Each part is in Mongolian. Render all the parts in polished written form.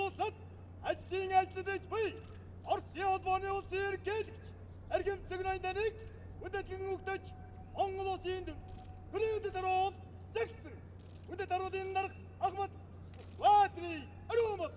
Улсад ажлын ажлыдаж буй Оросын холбооны улсын ерөнхийлөгч Аргин Цэгнайданыг үдэтгэн өгдөж Монгол улсын Гүрээд даруул Жагсан үдэт даруулын дарга Ахмад Ваатри Арумат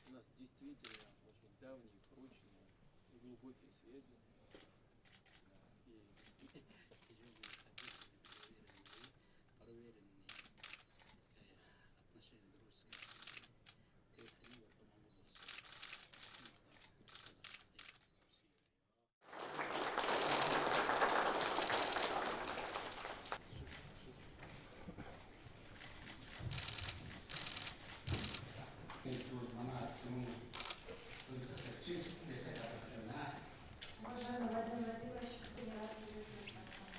У нас действительно очень давние, прочные и глубокие связи. Уважаемый Владимир Владимирович, крайне рад приветствовать вас.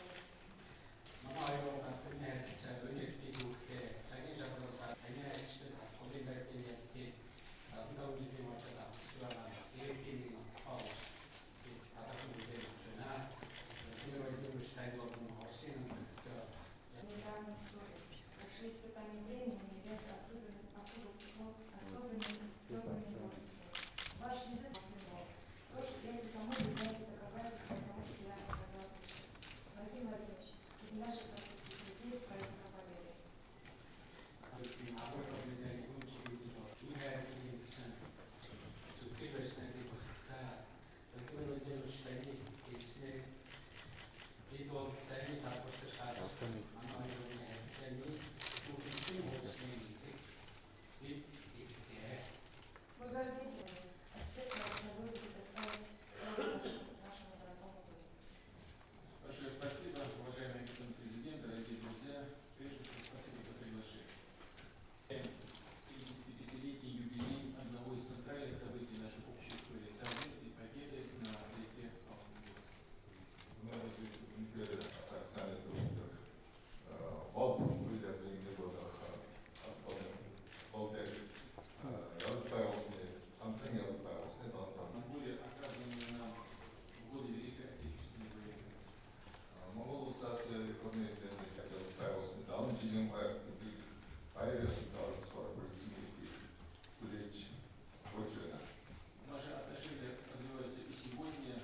принимает таких аэросудов, плеч, очень. Наши отношения развиваются и сегодня.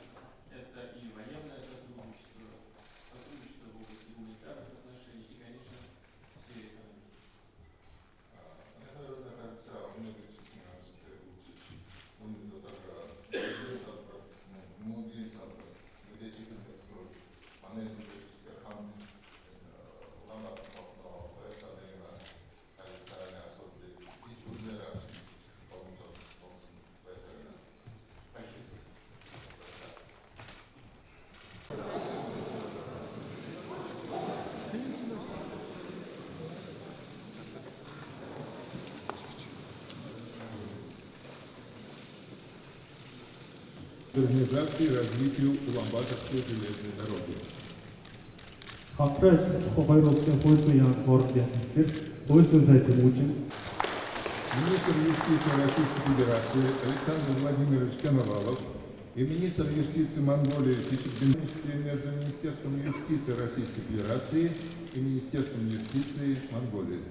Это и военное сотрудничество, сотрудничество в области гуманитарных отношений и, конечно, в сфере экономики. Это находится в многочисленных случаях. Он многие сандры, где читают кровь, они хам лама это время, когда особенно и чудо организации развитию Улан-Баторской железной дороги. Хамтран хоёр улсын хууль зүйн яам хоорондын хэлцээр хууль зүйн сайд хүмүүжин Министр юстиции Российской Федерации Александр Владимирович Коновалов и министр юстиции Монголии Тичикдемовский между Министерством юстиции Российской Федерации и Министерством юстиции Монголии.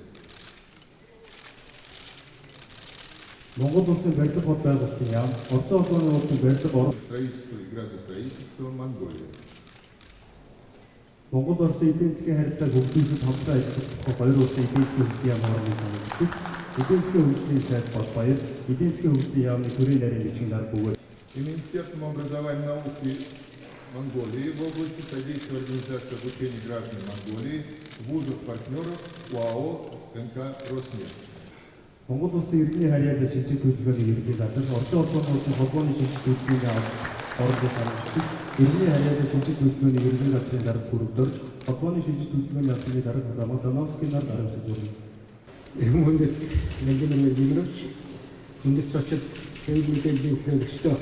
Монгол улсын барилга хот байгуулалтын яам, Орос улсын улсын барилга орон Строительство и градостроительство Монголии. Монгол Оросын эдийн засгийн харилцааг хөгжүүлэхэд хамтран ажиллах хоёр улсын эдийн засгийн хөгжлийн яам хоорондын санаачид эдийн засгийн хөгжлийн сайд бол баяр эдийн засгийн хөгжлийн яамны төрийн нарийн бичгийн дарга бөгөөд И Министерством образования и науки Монголии в области содействия организации обучения граждан Монголии, вузов-партнеров УАО НК «Роснефть». Монгол улсын иргэний харьяалал шинжлэх төлөвлөгөөний ерөнхий газар, Оросын улсын холбооны шинжлэх төлөвлөгөөний хоорондын санаачид иргэний харьяалал шинжлэх төлөвлөгөөний ерөнхий газрын дарга бүрэлдэхүүн холбооны шинжлэх төлөвлөгөөний албаны дарга Романовский нар хариуцлага өгнө. Иргэн хүндэт Владимир Владимирович, хүндэт зочид хэвлэл мэдээллийн төлөөлөгчдөө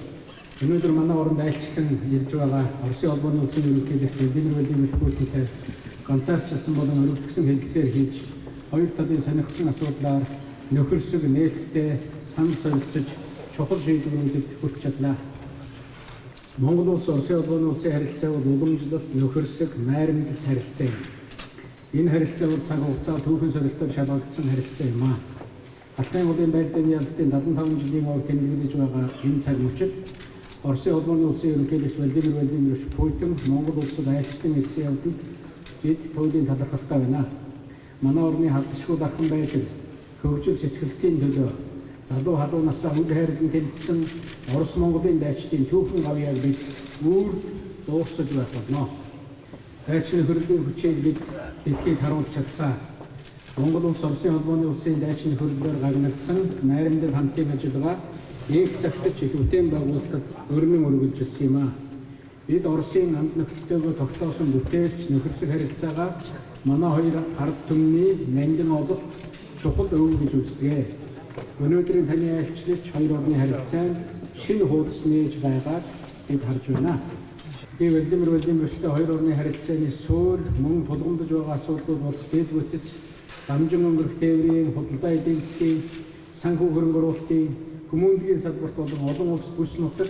өнөөдөр манай оронд айлчлан ирж байгаа Оросын холбооны улсын ерөнхийлөгч Владимир Владимирович Путинтэй ганцаарчилсан болон өргөдсөн хэлэлцээр хийж хоёр талын сонирхсан асуудлаар нөхөрсөг нээлттэй санал солилцож чухал шийдвэрүүдэд хүрч чадлаа. Монгол улс Оросын холбооны улсын харилцаа бол уламжлалт, нөхөрсөг, найрамдалт харилцаа юм. Энэ харилцаа бол цаг хугацаа түүхэн сорилтоор шалгагдсан харилцаа юм аа. Алтан улсын байрны ялалтын 75 жилийн өмнө тэмдэглэж байгаа энэ цаг мөчид Оросын холбооны улсын ерөнхийлөгч Владимир Владимирович Путин Монгол улсад айлчлан ирсэн явдалд бид туйлын талархалтай байна. Манай орны халдшгүй дархан байдал, хөгжил цэцгэлтийн төлөө залуу халуун насаа үл хайрлан тэмцсэн Орос Монголын дайчдын түүхэн гавьяаг бид үрд дуусгаж байх болно. Дайчны хөрөлдөө хүчийг бид дэлхийд харуулж чадсан. Монгол улс Оросын холбооны улсын дайчны хөрөлдөөр гагнагдсан найрамдал хамтын ажиллагаа нэг цагтч их үтэн байгуулалтад өрнөн өргөлжилсэн юм аа. Бид Оросын амт нөхцөлтэйгөө тогтоосон бүтээлч нөхөрсөг харилцаагаа манай хоёр ард түмний нандин олох чухал өв гэж үздэг. Өнөөдрийн таны айлчлалч хоёр орны харилцаанд шинэ хуудас нээж байгааг бид харж байна. Би Владимир Владимировичтэй хоёр орны харилцааны суурь мөн тулгамдж байгаа асуудлууд бол дэд бүтэц дамжин өнгөрөх тээврийн худалдаа эдийн засгийн санхүү хөрөнгө оруулалтын хүмүүнлэгийн салбарт болон олон улс бүс нутаг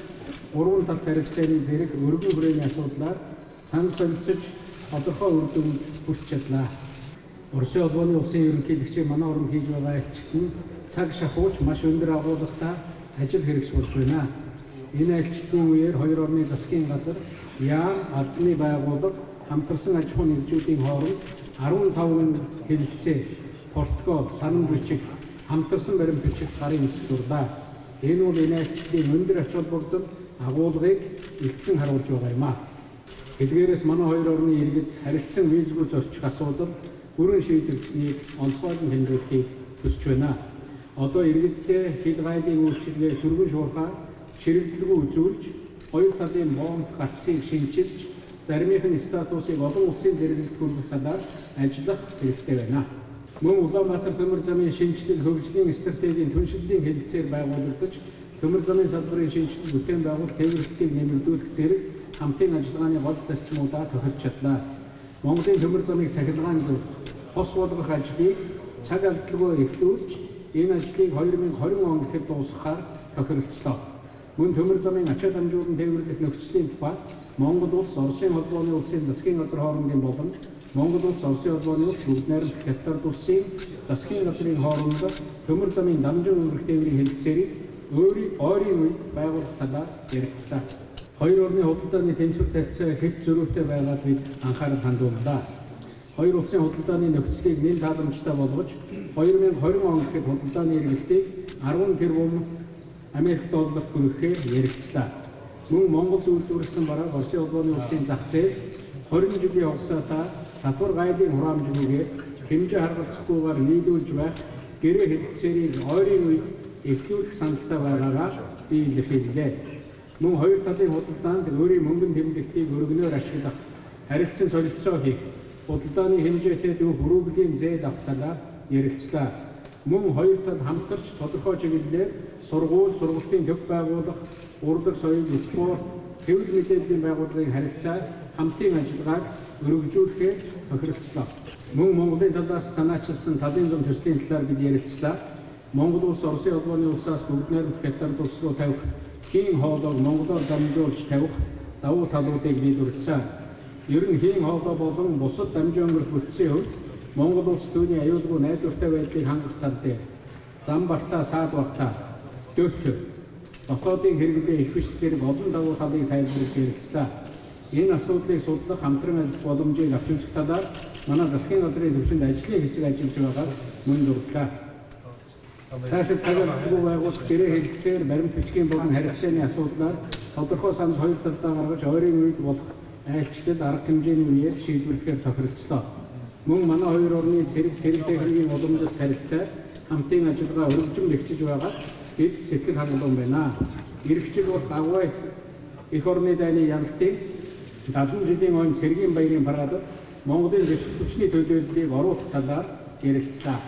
гурван талт харилцааны зэрэг өргөн хүрээний асуудлаар санал солилцож тодорхой үр дүнд хүрч чадлаа. Оросын холбооны улсын ерөнхийлөгчийн манай орнд хийж байгаа айлчлал нь цаг шахууч маш өндөр агуулгатай ажил хэрэгж болж байна. Энэ айлчлалын үеэр хоёр орны засгийн газар, яам, албаны байгууллага, хамтарсан аж ахуйн нэгжүүдийн хооронд 15 хэлэлцээ, протокол, санамж бичиг, хамтарсан баримт бичиг гарын үсэг дурлаа. Энэ бол энэ айлчлалын өндөр ач холбогдол агуулгыг илтгэн харуулж байгаа юм аа. Эдгээрээс манай хоёр орны иргэд харилцан визгүй зорчих асуудал бүрэн шийдэгдсэнийг онцгойлон тэмдэглэхийг хүсэж байна. Одоо иргэдтэй хил гайлын үйлчилгээ түргэн шуурхаа чирэгдэлгүй үзүүлж, хоёр талын бомб гарцыг шинчилж, заримынх нь статусыг олон улсын зэрэгэлд хүргэх талаар ажиллах хэрэгтэй байна. Мөн Улаанбаатар төмөр замын шинжилэл хөгжлийн стратегийн түншлэлийн хэлэлцээр байгуулагдаж, төмөр замын салбарын шинжилэл бүтээн байгуулалт тээвэрлэлтийг нэмэгдүүлэх зэрэг хамтын ажиллагааны гол зарчмуудаа тохирч чадлаа. Монголын төмөр замыг цахилгаан хос болгох ажлыг цаг алдалгүй эхлүүлж, энэ ажлыг 2020 он гэхэд дуусгахаар тохиролцлоо. Мөн төмөр замын ачаал хамжуулан тээвэрлэх нөхцөлийн тухай Монгол улс Оросын холбооны улсын засгийн газар хоорондын болон Монгол улс Оросын холбооны улс бүгд найрамд хятад улсын засгийн газрын хооронд төмөр замын дамжин өнгөрөх тээврийн хэлтсээрийг ойрын үед байгуулах талаар ярилцлаа. Хоёр орны худалдааны тэнцвэр тарьцаа хэд зөрүүтэй байгааг бид анхаарал хандууллаа. Хоёр улсын худалдааны нөхцөлийг нэн тааламжтай болгож 2020 он гэхэд худалдааны эргэлтийг 10 тэрбум Америк долларт хүрэхээр ярилцлаа. Мөн Монгол үйлдвэрлэсэн бараг Оросын холбооны улсын зах зээл 20 жилийн хугацаатаа татвар гайлын хураамжгүйгээр хэмжээ харгалзахгүйгээр нийлүүлж байх гэрээ хэлтсээрийг ойрын үед эхлүүлэх саналтай байгаагаа би илэрхийллээ. Мөн хоёр талын худалдаанд өөрийн мөнгөн тэмдэгтийг өргөнөөр ашиглах, харилцан солилцоо хийх, худалдааны хэмжээтэй дүү хүрээлэгийн зээл авах талаар ярилцлаа. Мөн хоёр тал хамтарч тодорхой чиглэлээр сургууль, сургалтын төв байгуулах, урлаг, соёл, спорт, хэвлэл мэдээллийн байгууллагын харилцаа хамтын ажиллагааг өргөжүүлэхээр тохиролцлоо. Мөн Монголын талаас санаачилсан талын зам төслийн талаар бид ярилцлаа. Монгол улс Оросын холбооны улсаас бүгд найрамд хятад улс руу тавих хийн хоолойг Монголоор дамжуулж тавих давуу талуудыг бид урьдсан. Ер нь хийн хоолой болон бусад дамжин өнгөрөх бүтцийн хувьд Монгол улс түүний аюулгүй найдвартай байдлыг хангах тал дээр зам бартаа, саад бартаа, дөт дотоодын хэрэглээ их биш зэрэг олон давуу талыг тайлбарлаж ярилцлаа. Энэ асуудлыг судлах, хамтран ажиллах боломжийг авч үзэх талаар манай засгийн газрын төвшөнд ажлын хэсэг ажиллаж байгааг мөн дурдлаа. Цаашид цагаатгүй байгуулах гэрээ хэлтсээр баримт бичгийн болон харилцааны асуудлаар тодорхой санал хоёр талдаа гаргаж ойрын үед болох айлчлалд арга хэмжээний үеэр шийдвэрлэхээр тохиролцлоо. Мөн манай хоёр орны цэрэг техникийн уламжлалт харилцаа хамтын ажиллагаа өргөжин бэхжиж байгаад бид сэтгэл хангалуун байна. Ирэх жил бол агвай эх орны дайны ялалтыг 70 жилийн он цэргийн баярын парадад Монголын зэвсэг хүчний төлөвлөлийг оруулах талаар ярилцлаа.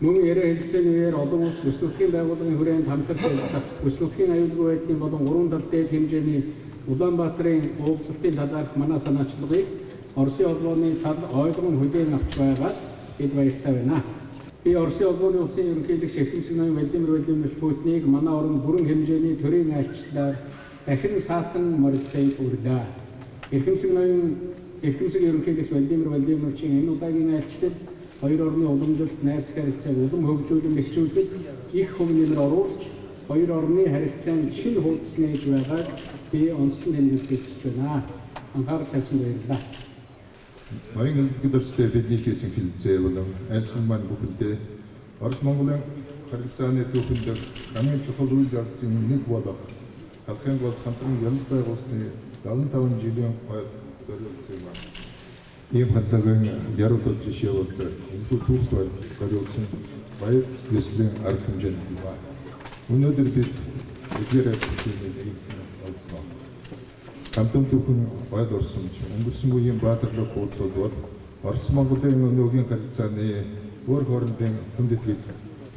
Мөн яриа хэлцээний үеэр олон улс бүс нутгийн байгууллагын хүрээнд хамтарч ажиллах, бүс нутгийн аюулгүй байдлын болон уран тал дээд хэмжээний Улаанбаатарын уулзалтын талаарх манай санаачлагыг Оросын холбооны тал ойлгон хүлээн авч байгаад бид баяртай байна. Би Оросын холбооны улсын ерөнхийлөгч Эрхэмсэг ноён Владимир Владимирович Путиныг манай орон бүрэн хэмжээний төрийн айлчлалаар дахин саатан морилтыг хүрлээ. Эрхэмсэг ерөнхийлөгч Владимир Владимировичийн энэ удаагийн айлчлал хоёр орны уламжлалт, найрсаг харилцааг улам хөгжүүлэн бэхжүүлэхэд их хөв нэмэр оруулж, хоёр орны харилцаанд шинэ хуудас нээж байгааг би онцлон тэмдэглэж байна. Анхаарал тавьсан баярлалаа. Ноён өдөртөө бидний хийсэн хилцээ болон айлчлал маань бүхэндээ Орос Монголын харилцааны төвхөнд хамгийн чухал үйл явдлын нэг болох Алхам бол хамтран ялалт байгуулсны 75 жилийн хойд зориулсан юм. Ийм хандлагын яруу жишээ бол энэ түүх зориулсан баяр төслийн арга хэмжээнд байна. Өнөөдөр бид эдгээр зүйлийг олсон. Хамтан түүхэн байд орсон ч өнгөрсөн үеийн баатарлаг хуудсууд бол Орос Монголын өнөөгийн харилцааны өөр хоорондын хүндэтгэл,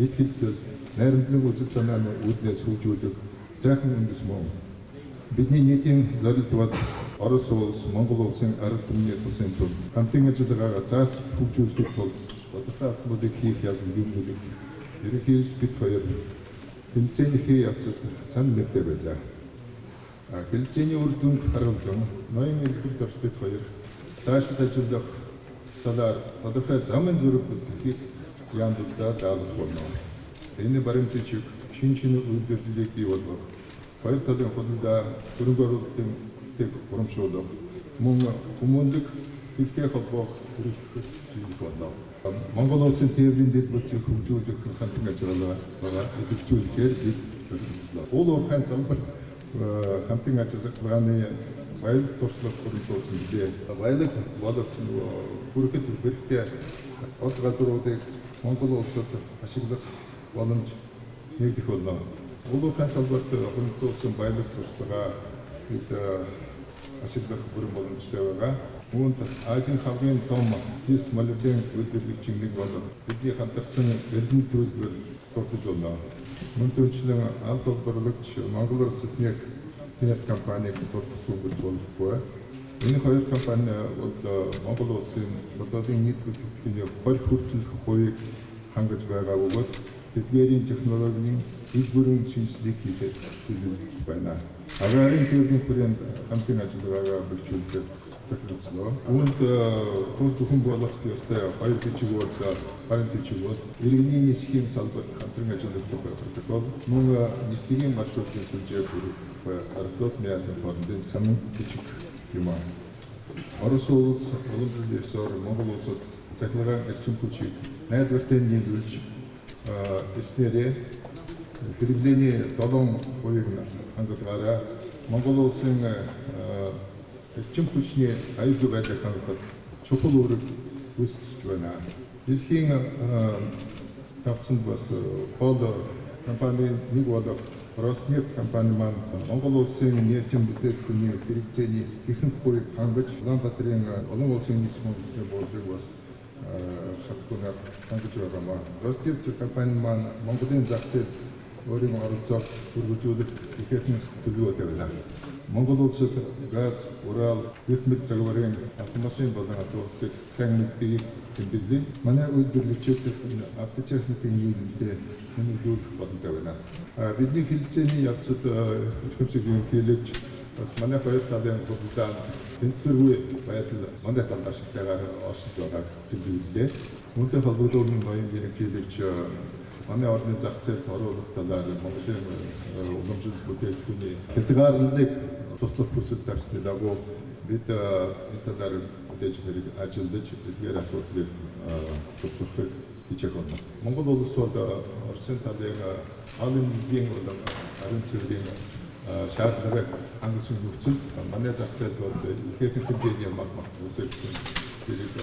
эд хэлцэл, найрамдлаг үзэл санааны үүднээс хөгжүүлэх сайхан үндэс мөн. Бидний нийтийн зорилт бол Орос улс, Монгол улсын арга түмний тусын тул хамтын ажиллагаагаа цааш хөгжүүлэх тул тодорхой алхмуудыг хийх явдлыг ерөнхийдөө бид хоёр хэмжээний явцад санал нэгтэй байлаа. Хилцээний үр дүнд харуулсан ноён элбэг дорчид хоёр цаашид ажиллах талаар тодорхой замын зүрх бүтэхийг яамдудаа даалгах болно. Энэ баримтыг шинэ үйлдвэрлэлийг бий болгох, хоёр талын худалдаа хөрөнгө оруулалтын төв урамшуулах, мөн хүмүүнлэг хэлтэй холбоох хэрэгжих болно. Монгол улсын тээврийн дэд бүтцийг хөгжүүлэх хамтын ажиллагаа хэрэгжүүлэхээр бид төлөвлөсөн. Уул уурхайн самбар хамтын ажиллагааны баялаг туршлага хөрөнгөсөн билээ. Баялаг боловч хүрэхэд хэрэгтэй ол газруудыг Монгол улсад ашиглах боломж нэгдэх болно. Уул уурхайн самбарт хөрөнгөсөн баялаг туршлага бид ашиглах бүрэн боломжтой байгаа. Үүнд Азийн хамгийн том зис молибден үйлдвэрлэгчийн нэг болон бидний хамтарсан эрдэнэ төлбөр дурдж байна. Мөн төлөвчлэн аль толгойрогч Монгол Улс нефть компаниг дурдж болохгүй. Энэ хоёр компани бол Монгол Улсын бодолын нийт бүтээгдэхүүний 20 хүртэлх хувийг хангаж байгаа бөгөөд тэдгээрийн технологийн ил бүрэн шинжилгээг хийхэд төлөвлөж байна. Агаарын төрлийн хүрээнд хамтын ажиллагаагаа бэхжүүлэхэд тохиолдлоо. Үүнд тус бүхэн болох ёстой хоёр бичгүүд харин бичгүүд иргэний нисхийн салбарт хамтран ажилладаг протокол мөн нислэгийн маршрутын сүлжээ бүрэх аргалт мяатын хоорондын санам бичиг юм аа. Орос улс уламжлалт ёсоор Монгол улсад захиргаан элчин хүчийг найдвартай нийлүүлж эснэрээ хэрэглээний 7% хангалтгаараа Монгол улсын элчин хүчний аюулгүй байдлыг хангахад чухал үүрэг үүсэж байна. Дэлхийн тавцанд бас гол компани нэг болох Роснефть компани маань Монгол улсын нефтийн бүтээгдэхүүний хэрэгцээний ихэнх хувийг хангаж Улаанбаатарын олон улсын нийслэлийн үндэсний бодлогыг бас шалтгаанаар хангаж байгаа. Роснефть компани маань Монголын зах зээл өөрийн оролцоог хүргэжүүлэх ихэнх төлөвлөгөөтэй байна. Монгол улсад газ, урал, гэрмэл загварын автомашин болон автобусыг сайн мэдгийг тэмдэглэн манай үйлдвэрлэгчид автотехникийн нийлэмдээ нэмэгдүүлэх боломжтой байна. Бидний хэлэлцээний явцад ихэмсэгийн хэлэлж бас манай хоёр талын хурдтай тэнцвэргүй байдал манай талд ашигтайгаар оршиж байгааг тэмдэглэлээ. Үүнтэй холбогдуулан ноён хэлэлж манай орны зах зээлд оруулах талаар Монголын уламжлалт бүтээгдэхүүний хязгаарлалыг туслах хүсэл тавьсны дагуу бид энэ талаар мэдээж хэрэг ажиллаж эдгээр асуудлыг туслахыг хичээх болно. Монгол улс бол Оросын талын олон нийгмийн болон арын цэврийн шаардлагыг хангасан нөхцөл манай зах зээлд бол ихэнх хэмжээний бүтээгдэхүүн зэрэг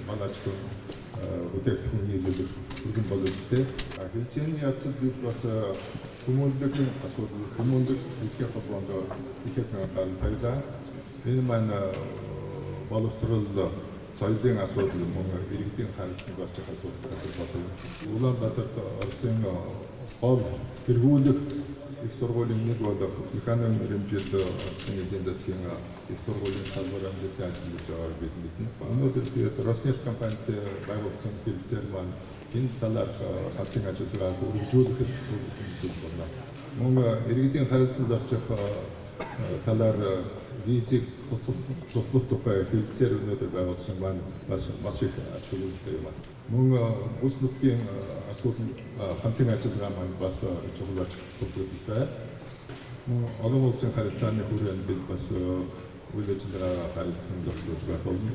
манайч бүтээгдэхүүний хэлбэр бүрэн боломжтой. Хэлцээний явцад бид бас хүмүүнлэгийн асуудал, хүмүүнлэг ихэнх холбоонд ихэнх талдаа энэ маань боловсрол соёлын асуудал мөн иргэдийн харилцаанд орчих асуудал болдог. Улаанбаатарт Оросын гол хэрэгүүлэх их сургуулийн нэг болох Механик мэрэмжил Оросын эдийн засгийн их сургуулийн салбар амжилттай ажиллаж байгааг бид мэднэ. Өнөөдөр тэгээд Роснефть компанитай байгуулсан хэлцээр маань энэ талаар хамтын ажиллагааг үргэлжлүүлэхэд төлөвлөж байна. Мөн иргэдийн харилцаанд орчих талаар визийг туслах тухай хэлцээр өнөөдөр байгуулсан маань маш их ач холбогдолтой юм. Мөн бүс нутгийн асуудал хамтын ажиллагаа маань бас чухал ач холбогдолтой. Мөн олон улсын харилцааны хүрээнд бид бас үйл ажиллагаа харилцан зохицуулж байх болно.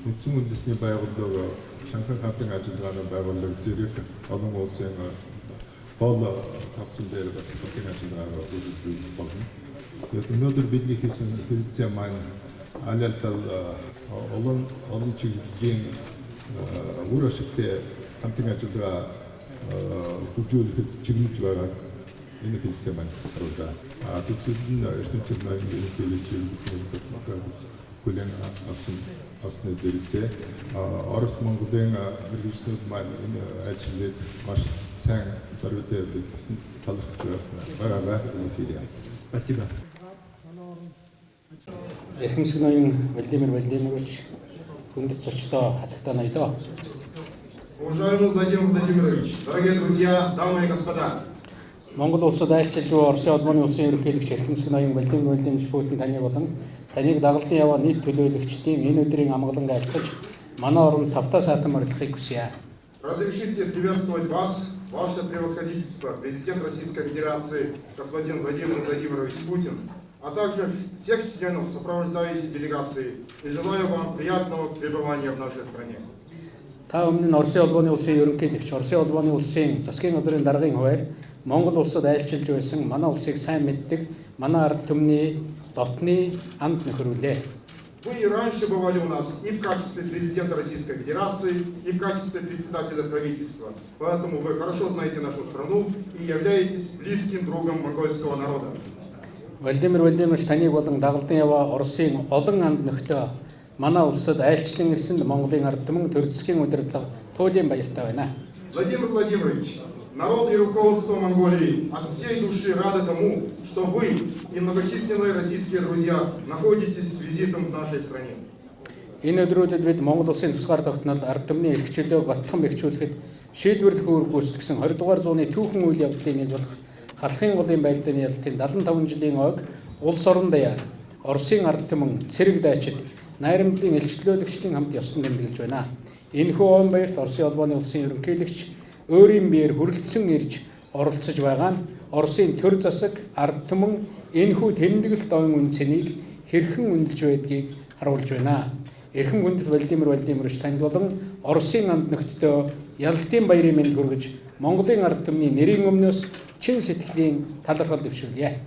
Нэгдсэн үндэсний байгууллага Шанхай хамтын ажиллагааны байгууллага зэрэг олон улсын гол тавцан дээр бас хамтын ажиллагаа үргэлжлүүлэх болно. Тэгээд өнөөдөр бидний хийсэн хэлэлцээ маань алялтал олон чиглэлийн үр ашигтай хамтын ажиллагаа хөгжүүлэхэд чиглэж байгаа энэ хэлэлцээ маань харуулж байгаа. Тэгвэл ертөнцийн ноён хэлэлцээ хүлээн авсны зэрэгцээ Орос Монголын мэргэжлүүд маань энэ ажлыг маш сайн зориутой бэлтгэсэн талархаж байгаагаа хэлье. Спасибо. Эхнээс ноён Владимир Владимирович хүндэт зочдоо хатагтай ноёдоо. Уважаемый Владимир Владимирович, дорогие друзья, дамы и господа. Монгол улсад айлчилж буй Оросын улбаны улсын ерөнхийлөгч Эхнээс ноён Владимир Владимирович Путин таныг болон таныг дагалдан яваа нийт төлөөлөгчдийн энэ өдрийн амгалан айлчилж манай орнд тавтаа саатан морилохыг хүсье. Разрешите приветствовать вас, ваше превосходительство, президент Российской Федерации господин Владимир Владимирович Путин, а также всех членов сопровождающей делегации и желаю вам приятного пребывания в нашей стране. Та өмнө нь Оросын улбаны улсын ерөнхийлөгч, Оросын улбаны улсын засгийн газрын даргын хувьд Монгол улсад айлчилж байсан манай улсыг сайн мэддэг манай ард түмний дотны амт нөхрүүлээ. Вы и раньше бывали у нас и в качестве президента Российской Федерации, и в качестве председателя правительства. Поэтому вы хорошо знаете нашу страну и являетесь близким другом монгольского народа. Владимир Владимирович таныг болон дагалдан яваа Оросын олон амт нөхлөө манай улсад айлчлан ирсэн Монголын ард түмэн төр засгийн удирдлага туйлын баяртай байна. Владимир Владимирович, народ и руководство Монголии от всей души рады тому, что вы и многочисленные российские друзья находитесь с визитом в нашей стране. Энэ өдрүүдэд бид Монгол улсын тусгаар тогтнол ард түмний эрх чөлөөг батлан бэхжүүлэхэд шийдвэрлэх үүрэг гүйцэтгэсэн 20 дугаар зууны түүхэн үйл явдлын нэг болох халахын голын байлдааны ялалтын 75 жилийн ойг улс орон даяар Оросын ард түмэн цэрэг дайчид найрамдлын элчлүүлэгчдийн хамт ёсон тэмдэглэж байна. Энэхүү он баярт Оросын албаны улсын ерөнхийлөгч өөрийн биеэр хүрэлцэн ирж оролцож байгаа нь Оросын төр засаг ард түмэн энэхүү тэмдэглэлт ойн үнцнийг хэрхэн үнэлж байдгийг харуулж байна. Эрхэм хүндэт Владимир Владимирович танд болон Оросын амд нөхдөдөө ялалтын баярын мэнд хүргэж Монголын ард түмний нэрийн өмнөөс чин сэтгэлийн талархал дэвшүүлье.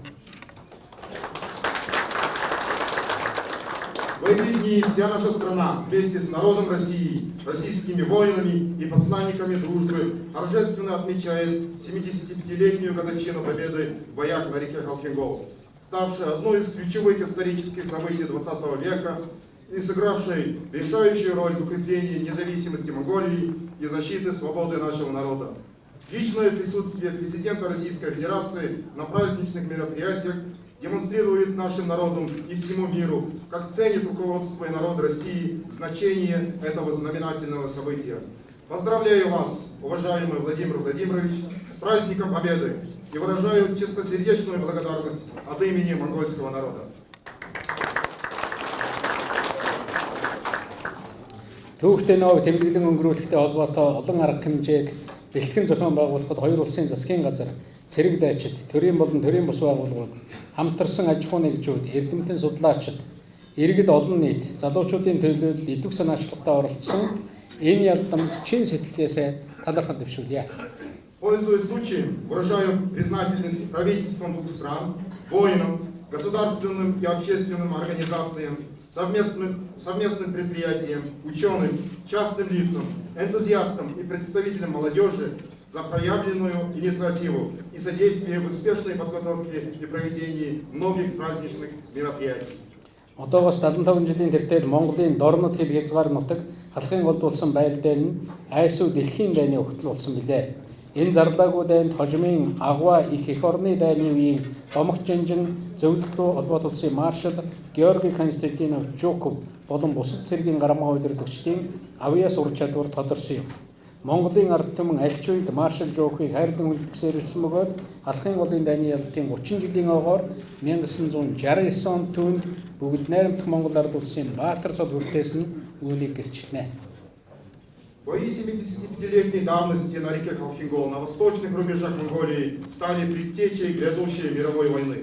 В эти дни вся наша страна вместе с народом России, российскими воинами и посланниками дружбы торжественно отмечает 75-летнюю годовщину победы в боях на реке Халхин-Гол, ставшей одной из ключевых исторических событий 20 века и сыгравшей решающую роль в укреплении независимости Монголии и защиты свободы нашего народа. Личное присутствие президента Российской Федерации на праздничных мероприятиях демонстрирует нашим народам и всему миру, как ценит руководство и народ России значение этого знаменательного события. Поздравляю вас, уважаемый Владимир Владимирович, с праздником Победы и выражаю чистосердечную благодарность от имени монгольского народа. Түүхтэй нөө тэмдэглэн өнгөрүүлэлттэй холбоотой олон арга хэмжээг бэлтгэн зохион байгуулахад хоёр улсын засгийн газар, цэрэг дайчид, төрийн болон төрийн бус байгууллагууд, хамтарсан аж ахуйн нэгжүүд, эрдэмтэн судлаачид, иргэд олон нийт, залуучуудын төлөөлөлд идэвх санаачлагтай оролцсон энэ ялдамд чин сэтгэлээсээ талархал дэвшүүлье. Пользуясь случаем, выражаю признательность правительствам двух стран, воинам, государственным и общественным организациям, совместным предприятиям, ученым, частным лицам, энтузиастам и представителям молодежи за проявленную инициативу и содействие в успешной подготовке и проведении многих праздничных мероприятий. Одоогоос 75 жилийн тэртeel Монголын дорнод хэл хязгаар нутаг халахын голд болсон байлдаа нь айсуу дэлхийн дайны өгтөл болсон билээ. Энэ зарлаагүй дайнд хожимын агва их орны дайны үеийн домогч инжин зөвлөлт рүү холбоотолсон маршал Георгий Константинов Жуков болон бусад цэргийн гарамга удирдагчдын авьяас ур чадвар тодорсон юм. Монголын ард түмэн аль ч үед маршал Жуковыг хайрлан хүндэтгсээр ирсэн бөгөөд халахын голын дайны ялалтын 30 жилийн ойгоор 1969 онд түүнд бүгд найрамдах Монгол ард улсын баатар цол хүртээс нь үүнийг гэрчилнэ. Бои 75-летней давности на реке Халхин-Гол на восточных рубежах Монголии стали предтечей грядущей мировой войны.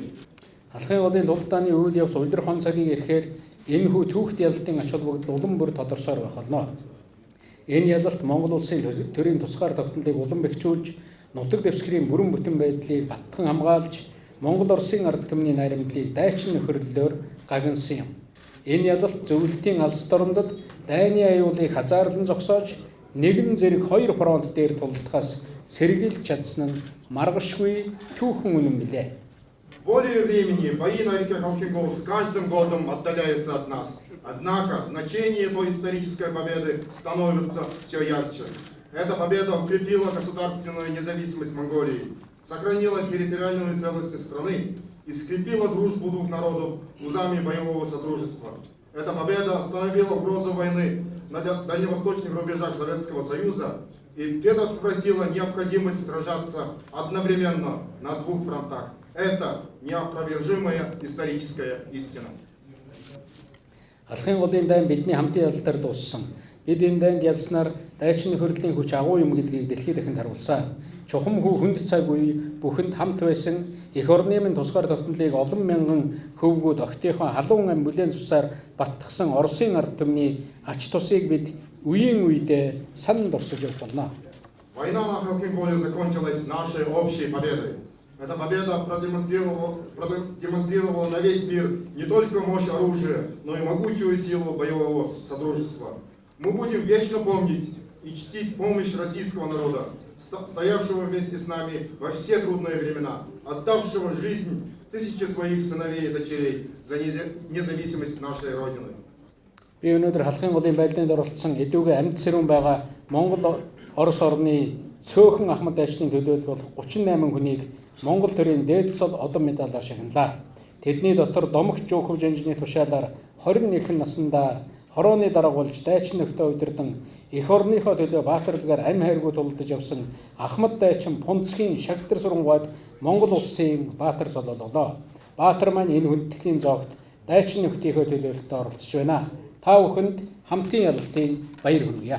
Халахын голын дулдааны үйл явц удирхон цагийн ирэхээр энэ хүү түүхт ялалтын ач холбогдол улам бүр тодорсоор байх болно. Энэ ялалт Монгол улсын төрийн тусгаар тогтнолыг улам бэхжүүлж, нутаг дэвсгэрийн бүрэн бүтэн байдлыг баттхан хамгаалж, Монгол Оросын ард түмний найрамдлыг дайчин нөхөрлөлөөр гагнасан юм. Энэ ялалт зөвлөлтийн алс дорндод дайны аюулыг хазаарлан зогсоож, нэгэн зэрэг хоёр фронт дээр тулдахаас сэргийлж чадсан нь маргашгүй түүхэн үнэн билээ. Более времени бои на реке Халхин-Гол с каждым годом отдаляются от нас. Однако значение той исторической победы становится все ярче. Эта победа укрепила государственную независимость Монголии, сохранила территориальную целостность страны и скрепила дружбу двух народов узами боевого сотрудничества. Эта победа остановила угрозу войны на дальневосточных рубежах Советского Союза и предотвратила необходимость сражаться одновременно на двух фронтах. Это неопровержимая историческая истина. Халахын голын дайн бидний хамтын ялалтаар дууссан. Бид энэ дайнд ялснаар дайчин нөхөрлөлийн хүч агуу юм гэдгийг дэлхийд дахинд харуулсан. Чухам хүү хүнд цаг үе бүхэнд хамт байсан эх орны минь тусгаар тогтнолыг олон мянган хөвгүүд огтынхон халуун ам бүлээн цусаар баттгсан Оросын ард түмний ач тусыг бид үеийн үедээ санал дурсаж явах болно. Война на Халхин-Голе закончилась нашей общей победой. Эта победа продемонстрировала на весь мир не только мощь оружия, но и могучую силу боевого сотрудничества. Мы будем вечно помнить и чтить помощь российского народа, стоявшего вместе с нами во все трудные времена, отдавшего жизнь тысячи своих сыновей и дочерей за независимость нашей Родины. Би өнөөдөр халахын голын байлдаанд оролцсон эдүүгээ амьд сэрүүн байгаа Монгол Орос орны цөөхөн ахмад дайчдын төлөөлөл болох 38 хүнийг Монгол төрийн дээд цол одон медалаар шагналаа. Тэдний дотор домогч Жуковжинжны тушаалаар 21 наснда хорооны дарга болж дайчин нөхдөд удирдан эх орныхоо төлөө баатарлагаар амь хайргуу тулдаж явсан Ахмад дайчин Пунцгийн шагтар сурангуйд Монгол улсын баатар солиолголоо. Баатар маань энэ хүндэтгэлийн зоогт дайчин нөхдийнхөө төлөөлөлтөд оролцож байна. Та бүхэнд хамтын ялалтын баяр хүргье.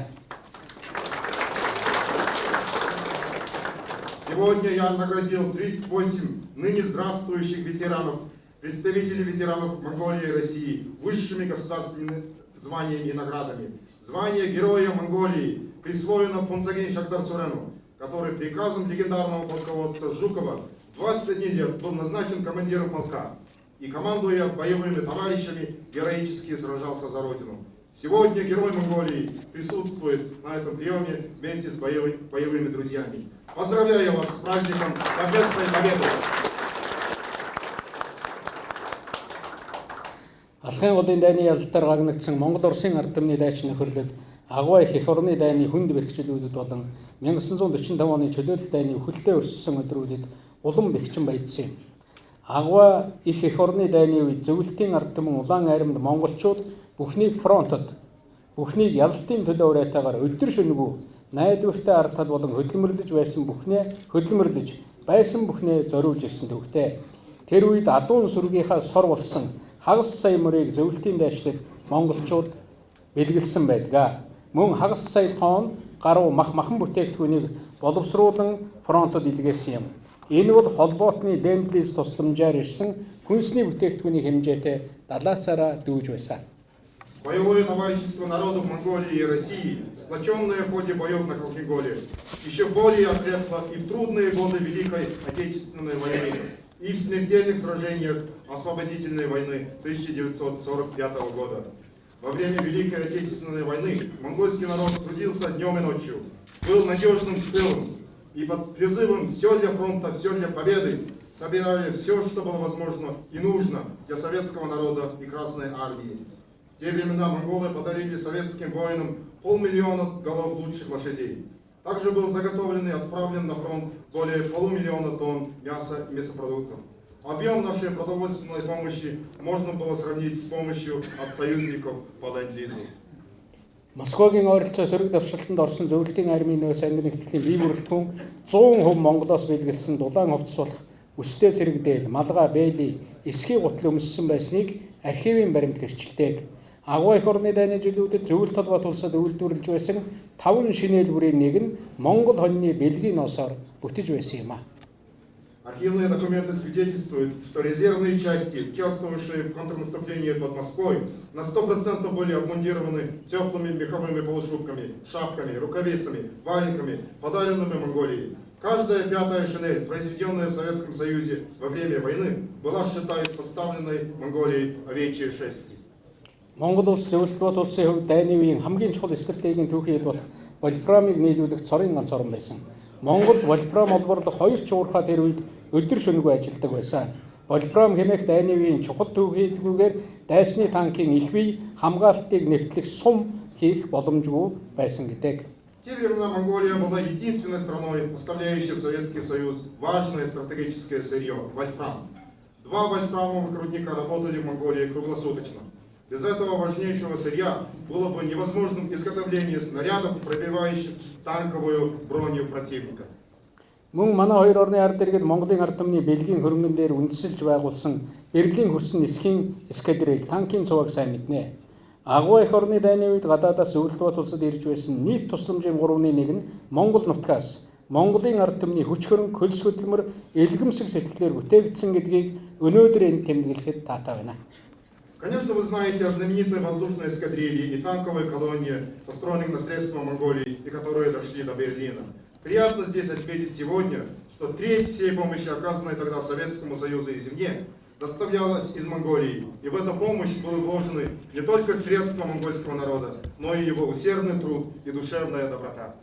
Сегодня я наградил 38 ныне здравствующих ветеранов, представителей ветеранов Монголии и России высшими государственными званиями и наградами. Звание Героя Монголии присвоено Пунцагин Шагдар Сурену, который приказом легендарного полководца Жукова 21 лет был назначен командиром полка и, командуя боевыми товарищами, героически сражался за Родину. Сегодня Герой Монголии присутствует на этом приеме вместе с боевыми друзьями. Поздравляю вас с праздником совместной победы! Алхын голын дайны ялалтаар гагнагдсан Монгол Оросын ард түмний дайчин нөхөрлөд агуу их орны дайны хүнд бэрхшээлүүд болон 1945 оны чөлөөлөх дайны үхэлтэй өрссөн өдрүүдэд улам бэхжин баяжсан юм. Агуу их орны дайны үед зөвлөлтийн ард түмэн улаан айрамд монголчууд бүхнийг фронтод, бүхнийг ялалтын төлөө уриатаагаар өдөр шөнөгүй найдвартай ард тал болон хөдөлмөрлөж байсан бүхнээ зориулж ирсэн төвхтэй. Тэр үед адуун сүргийнхаа сор болсон хагас сая мөрийг зөвлөлтийн дайчлалд монголчууд бэлгэлсэн байдаг. Мөн хагас сая тонн гаруй махан бүтээгдэхүүнийг боловсруулан фронтод илгээсэн юм. Энэ бол холбоотны ленд-лиз тусламжаар ирсэн хүнсний бүтээгдэхүүний хэмжээтэй далаацаараа дүүж байсан. Боевое товарищество народов Монголии и России, сплоченное в ходе боев на Халхинголе, еще более окрепло и в трудные годы Великой Отечественной войны, и в смертельных сражениях освободительной войны 1945 года. Во время Великой Отечественной войны монгольский народ трудился днем и ночью, был надежным тылом, и под призывом «Все для фронта, все для победы» собирали все, что было возможно и нужно для советского народа и Красной армии. В те времена монголы подарили советским воинам 500 000 голов лучших лошадей. Также был заготовлен и отправлен на фронт более 500 000 тонн мяса и мясопродуктов. Объем нашей продовольственной помощи можно было сравнить с помощью от союзников по ленд-лизу. Москвагийн ойролцоо сөрөг давшилтанд орсон зөвлөлтийн армийн нөөц анги нэгтгэлийн бие бүрэлдэхүүн 100% Монголоос бэлгэлсэн дулаан хувцас болох өстэй сэрэгдээл, малгай, бэйли, эсхий гутал өмссөн байсныг архивын баримт гэрчлэдэг. Агуу их орны дайны жилүүдэд зөвлөлт толгойд улсад үйлдвэрлэж байсан 5 шинээлбэрийн нэг нь Монгол хоньны бэлгийн ноосоор бүтэж байсан юм а. Архивные документы свидетельствуют, что резервные части, участвовавшие в контрнаступлении под Москвой, на 100% были обмундированы теплыми меховыми полушубками, шапками, рукавицами, валенками, подаренными Монголией. Каждая пятая шинель, произведенная в Советском Союзе во время войны, была сшита из поставленной Монголией овечьей шерсти. Монгол улс зөвлөлтөд улсын хувьд дайны үеийн хамгийн чухал стратегийн түүхий бол Волфрамыг нийлүүлэх цорын ганц орн байсан. Монгол Волфрам олборлох 2 чуурхаа тэр үед өдөр шөнөгүй ажилладаг байсан. Волфрам хэмээх дайны үеийн чухал түүхийдгүүгээр дайсны танкын их бие хамгаалтыг нэвтлэх сум хийх боломжгүй байсан гэдэг. В те времена Монголия была единственной страной, поставляющей в Советский Союз важное стратегическое сырье – вольфрам. 2 вольфрамовых рудника работали в Монголии круглосуточно. Без этого важнейшего сырья было бы невозможным изготовление снарядов, пробивающих танковую броню противника. Мөн манай хоёр орны ард иргэд Монголын ард түмний бэлгийн хөрөнгөн дээр үндэслэж байгуулсан Берлин хөрсөн эсхийн эскадрил танкын цуваг сайн мэднэ. Агуу их орны дайны үед гадаадаас зөвлөлтөд улсад ирж байсан нийт тусламжийн 3-ны 1 нь Монгол нутгаас Монголын ард түмний хүч хөрөнгө, хөлс хөдөлмөр, элгэмсэг сэтгэлээр бүтээгдсэн гэдгийг өнөөдөр энд тэмдэглэхэд таатай байна. Конечно, вы знаете о знаменитой воздушной эскадрилье и танковой колонне, построенных на средства Монголии и которые дошли до Берлина. Приятно здесь отметить сегодня, что треть всей помощи, оказанной тогда Советскому Союзу и земле, доставлялась из Монголии. И в эту помощь были вложены не только средства монгольского народа, но и его усердный труд и душевная доброта.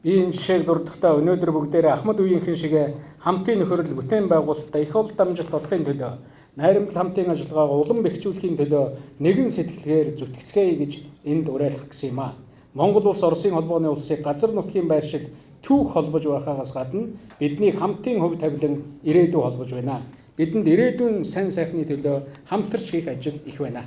Энэ жишээг дурдахтаа өнөөдөр бүгдээрээ Ахмад үеийнхэн шиг хамтын нөхөрлөл бүтээн байгуулалтаа их ол дамжуулалт олохын төлөө найрамдал хамтын ажиллагаагаа улам бэхжүүлэхийн төлөө нэгэн сэтгэлгээр зүтгэцгээе гэж энд уриалах гэсэн юм а. Монгол улс Оросын холбооны улсыг газар нутгийн байр шиг түүх холбож байхаагаас гадна бидний хамтын хөв тавилан ирээдүй холбож байна. Бидэнд ирээдүйн сайн сайхны төлөө хамтарч хийх ажил их байна.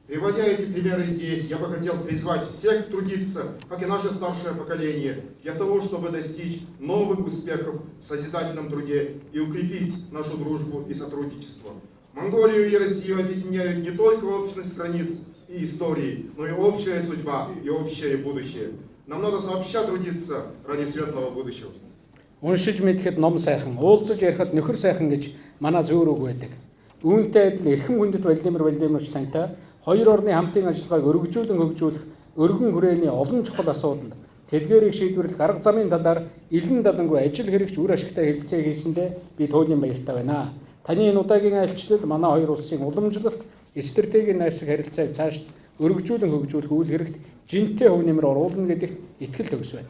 Приводя эти примеры здесь, я бы хотел призвать всех трудиться, как и наше старшее поколение, для того, чтобы достичь новых успехов в созидательном труде и укрепить нашу дружбу и сотрудничество. Монголию и Россию объединяют не только общность границ и истории, но и общая судьба и общее будущее. Нам надо сообща трудиться ради светлого будущего. Уншиж мэдхэд ном сайхан, уулзаж ярихад нөхөр сайхан гэж манай зөөр үг байдаг. Үүнтэй адил эрхэм хүндэт Владимир Владимирович тантай хоёр орны хамтын ажиллагааг өргөжүүлэн хөгжүүлэх өргөн хүрээний олон чухал асуудал тэдгээрийг шийдвэрлэх арга замын талаар илэн далангүй ажил хэрэгч үр ашигтай хэлэлцээ хийсэндээ би туйлын баяртай байна. Таны энэ удаагийн айлчлал манай хоёр улсын уламжлалт, стратегийн найрсаг харилцааг цааш өргөжүүлэн хөгжүүлэх үйл хэрэгт жинтэй хөв нэмэр оруулна гэдэгт итгэл төгс байна.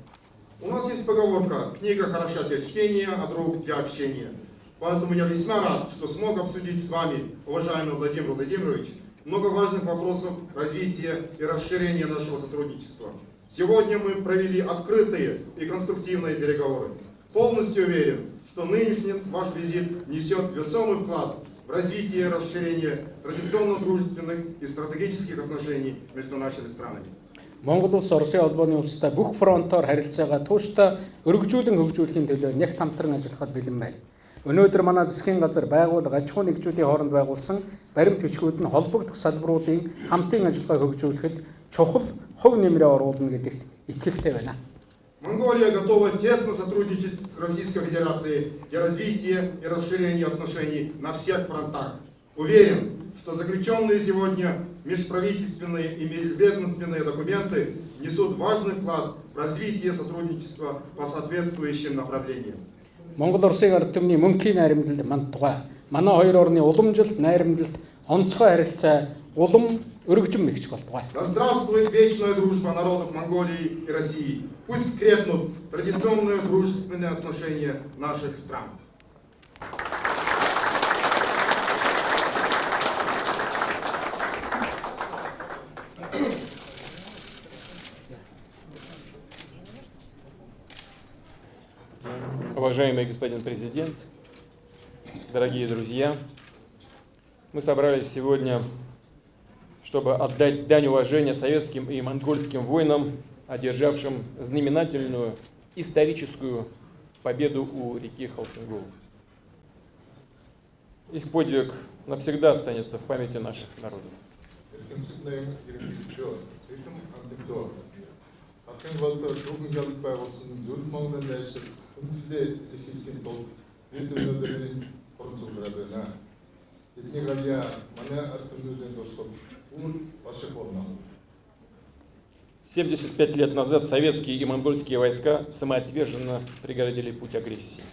У нас есть поговорка: книга хороша для чтения, а друг для общения. Поэтому я весьма рад, что смог обсудить с вами, уважаемый Владимир Владимирович, много важных вопросов развития и расширения нашего сотрудничества. Сегодня мы провели открытые и конструктивные переговоры. Полностью уверен, что нынешний ваш визит несет весомый вклад в развитие и расширение традиционно дружественных и стратегических отношений между нашими странами. Монгол улс Оросын холбооны улстай бүх фронтоор харилцаагаа тууштай өргөжүүлэн хөгжүүлэхийн төлөө нэгт хамтран ажиллахад бэлэн байна. Өнөөдөр манай засгийн газар байгууллага аж ахуй нэгжүүдийн хооронд байгуулсан баримт бичгүүд нь холбогдох салбаруудын хамтын ажиллагааг хөгжүүлэхэд чухал хөв нэмрээ оруулна гэдэгт итгэлтэй байна. Монголия готова тесно сотрудничать с Российской Федерацией для развития и расширения отношений на всех фронтах. Уверен, что заключенные сегодня межправительственные и межведомственные документы несут важный вклад в развитие сотрудничества по соответствующим направлениям. Монгол Оросын ард түмний мөнхийн найрамдал мандтугай манай хоёр орны уламжилт найрамдалд онцгой харилцаа улам өргөжин мэгч болтугай. Да здравствует вечная дружба народов Монголии и России. Пусть скрепнут традиционные дружественные отношения наших стран. Уважаемый господин президент, дорогие друзья, мы собрались сегодня, чтобы отдать дань уважения советским и монгольским воинам, одержавшим знаменательную историческую победу у реки Халхингол. Их подвиг навсегда останется в памяти наших народов. «75 лет назад советские и монгольские войска самоотверженно преградили путь агрессии.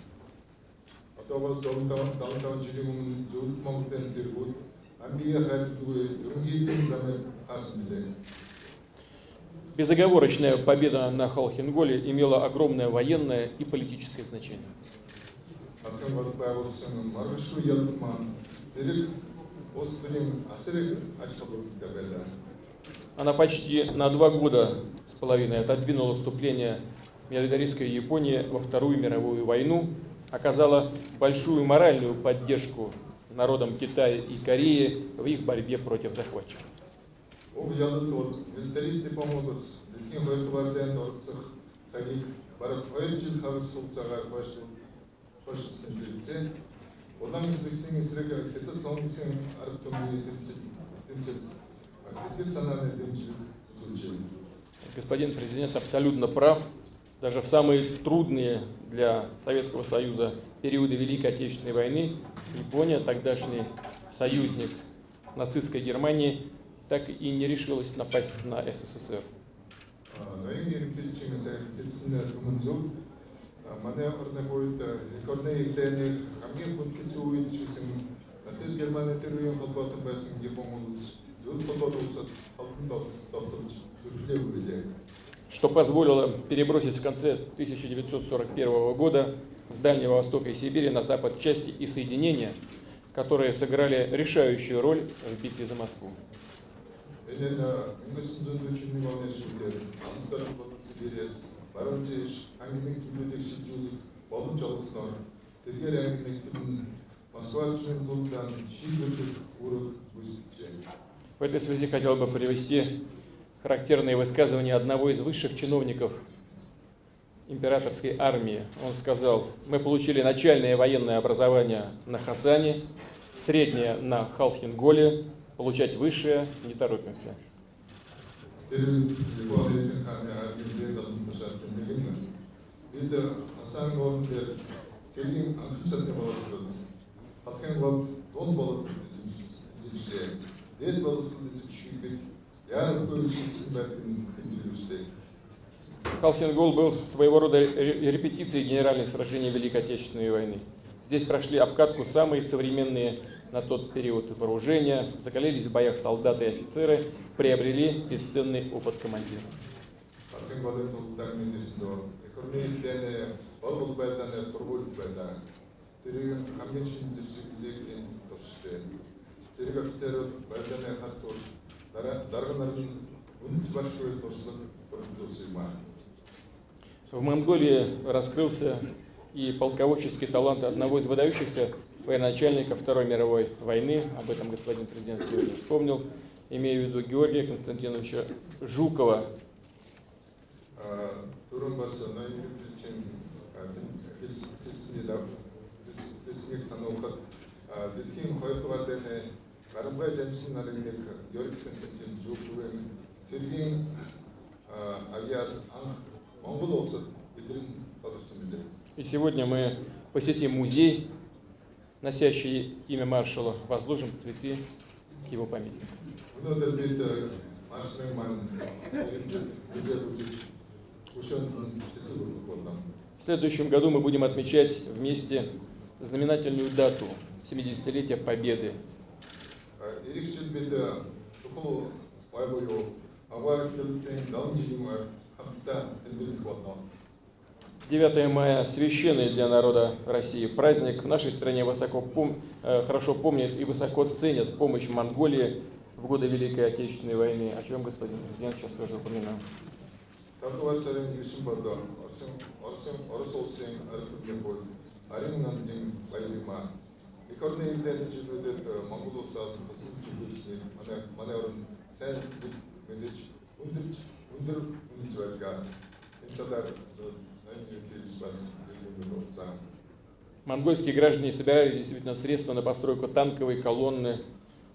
Безоговорочная победа на Халхинголе имела огромное военное и политическое значение. Она почти на 2 года с половиной отодвинула вступление милитаристской Японии во Вторую мировую войну, оказала большую моральную поддержку народам Китая и Кореи в их борьбе против захватчиков. Господин президент абсолютно прав. Даже в самые трудные для Советского Союза периоды Великой Отечественной войны Япония, тогдашний союзник нацистской Германии, так и не решилась напасть на СССР. Что позволило перебросить в конце 1941 года с Дальнего Востока и Сибири на запад части и соединения, которые сыграли решающую роль в битве за Москву. В этой связи хотел бы привести характерные высказывания одного из высших чиновников императорской армии. Он сказал: мы получили начальное военное образование на Хасане, среднее на Халхин-Голе, получать высшее не торопимся. Халхин-Гол был своего рода репетицией генеральных сражений Великой Отечественной войны. Здесь прошли обкатку самые современные на тот период вооружения, закалились в боях солдаты и офицеры, приобрели бесценный опыт командира. В Монголии раскрылся и полководческий талант одного из выдающихся военачальников Второй мировой войны. Об этом господин президент сегодня вспомнил. Имею в виду Георгия Константиновича Жукова. И сегодня мы посетим музей, носящий имя маршала, возложим цветы к его памяти. В следующем году мы будем отмечать вместе знаменательную дату 70-летия Победы. 9 мая – священный для народа России праздник. В нашей стране хорошо помнят и высоко ценят помощь Монголии в годы Великой Отечественной войны, о чем господин президент сейчас тоже упоминал. Монгольские граждане собирали действительно средства на постройку танковой колонны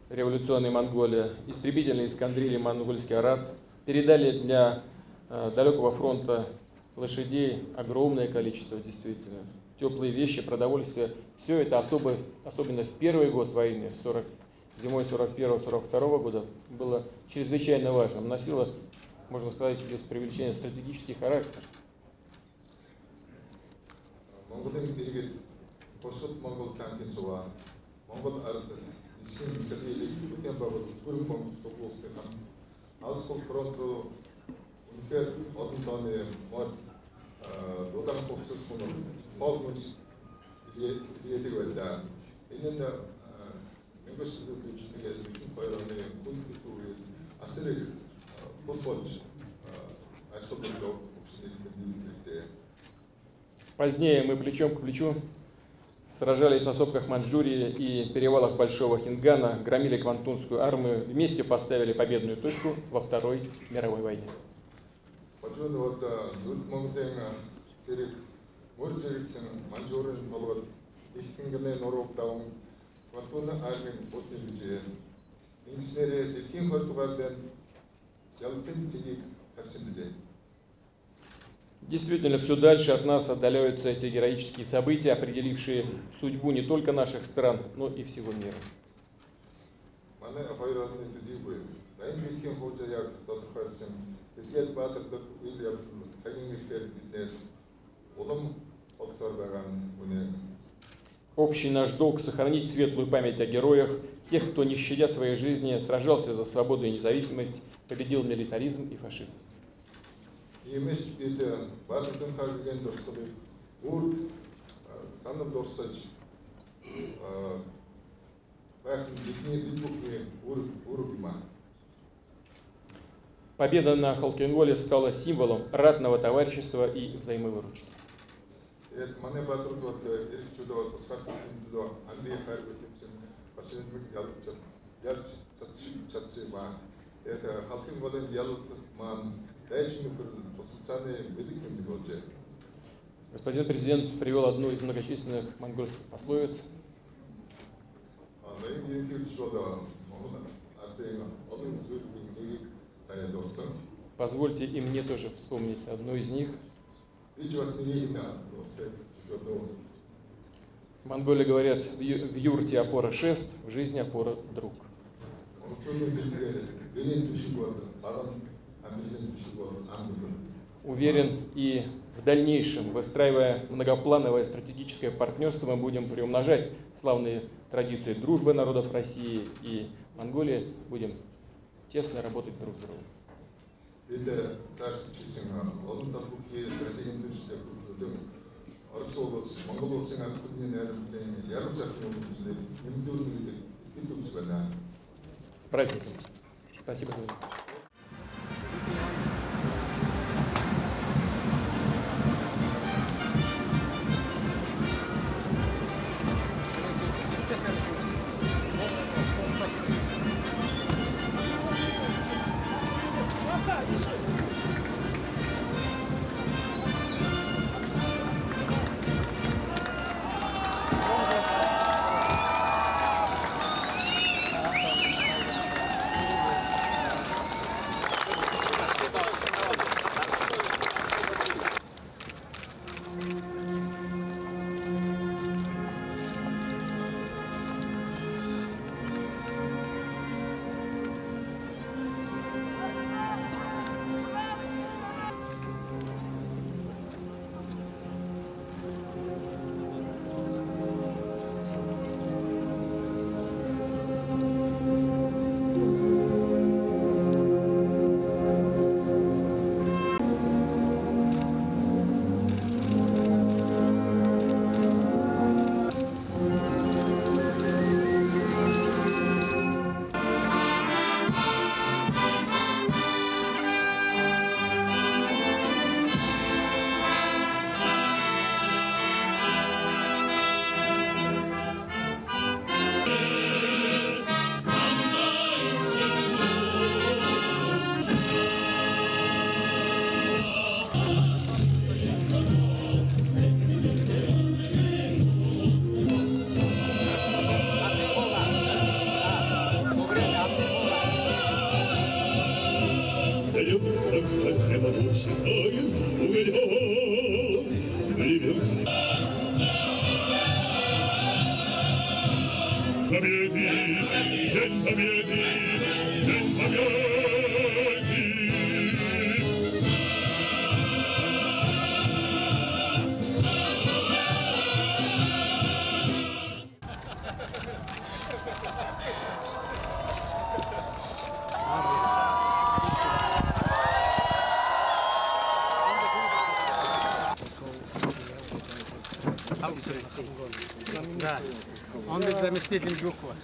революционной Монголии, истребительные эскадрильи монгольский арат, передали для далекого фронта лошадей огромное количество, действительно, теплые вещи, продовольствие. Все это особенно в первый год войны, зимой 41-42 года, было чрезвычайно важным, носило, можно сказать, без преувеличения, стратегический характер. Позднее мы плечом к плечу сражались на сопках Маньчжурии и перевалах Большого Хингана, громили Квантунскую армию, вместе поставили победную точку во Второй мировой войне. Действительно, все дальше от нас отдаляются эти героические события, определившие судьбу не только наших стран, но и всего мира. Общий наш долг — сохранить светлую память о героях, тех, кто, не щадя своей жизни, сражался за свободу и независимость, победил милитаризм и фашизм. Победа на Халхин-Голе стала символом ратного товарищества и взаимовыручки. ялж чадсан ба это халкын болон ялт маань дайчин социальный великий project. Господин президент привел одну из многочисленных монгольских пословиц. Позвольте и мне тоже вспомнить одну из них. Монголы говорят, в юрте опора шест, в жизни опора друг. Уверен, и в дальнейшем, выстраивая многоплановое стратегическое партнерство, мы будем приумножать славные традиции дружбы народов России и Монголии, будем тесно работать друг с другом. С праздником. Спасибо за внимание. Да, он ведь заместитель Жукова.